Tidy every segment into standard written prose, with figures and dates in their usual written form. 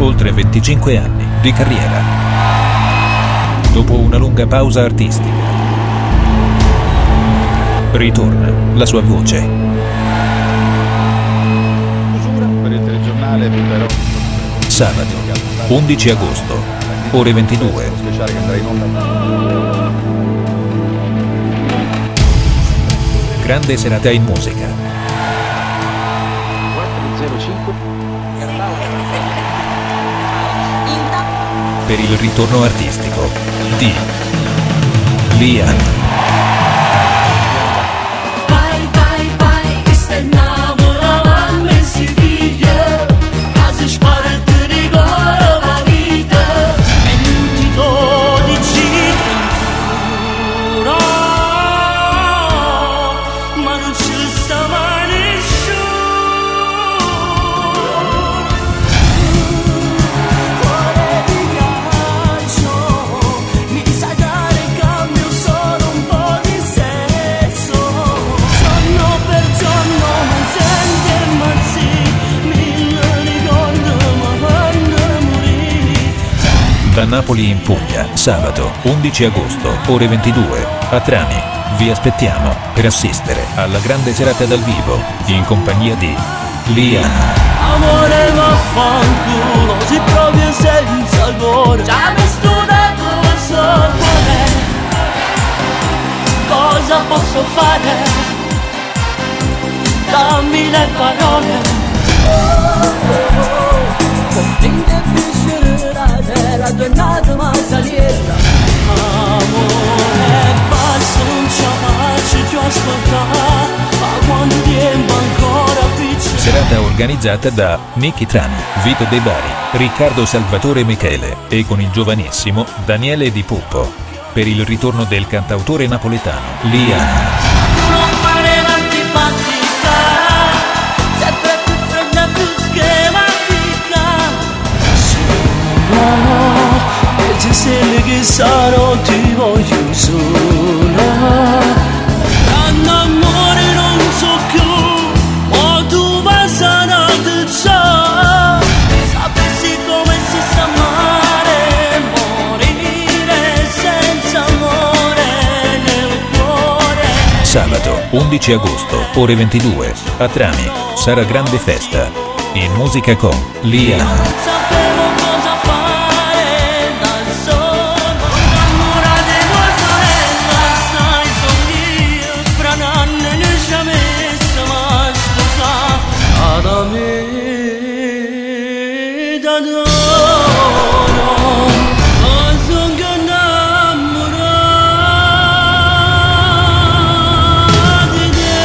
oltre 25 anni di carriera. Dopo una lunga pausa artistica, ritorna la sua voce. Per il telegiornale però Sabato 11 agosto, ore 22. speciale che andrà in onda. Grande serata in musica. 405 Per il ritorno artistico di Lian. Da Napoli in Puglia, sabato 11 agosto, ore 22, a Trani. Vi aspettiamo per assistere alla grande serata dal vivo, in compagnia di Lian. Amore vaffanculo, si proprio senza alvore. Già mi studato il sopore. Cosa posso fare? Dammi le parole. Convinta e piscerate, la giornata ma saliera. Amore, basta, non ci faccio più ascoltare. Ma quando tempo ancora piccolo. Serata organizzata da Nicky Trani, Vito De Bari, Riccardo Salvatore Michele e con il giovanissimo Daniele Di Puppo. Per il ritorno del cantautore napoletano Lian. Non fare l'antipatica, sempre più fredda, più schematica. Sola, e ti sembra che sarò, ti voglio sola. Tanto amore non so più, ma tu passate già. Sapessi come si sta male, morire senza amore nel cuore. Sabato 11 agosto, ore 22, a Trani. Sarà grande festa. In musica con Lian. Non sapevo cosa fare da solo. Innamorata tua sorella, sai son io. Fra nanne ne ci ha messo ma sposa. Ad me da dono. Ma son che innamorato di te.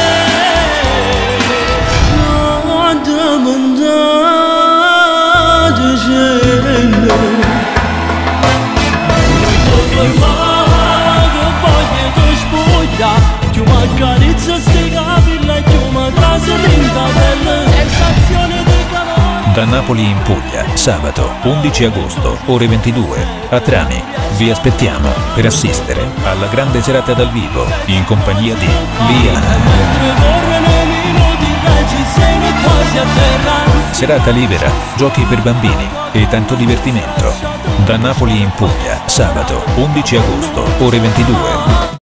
Non domandare. Da Napoli in Puglia, sabato 11 agosto, ore 22, a Trani. Vi aspettiamo per assistere alla grande serata dal vivo, in compagnia di Lian. Serata libera, giochi per bambini e tanto divertimento. Da Napoli in Puglia, sabato 11 agosto, ore 22.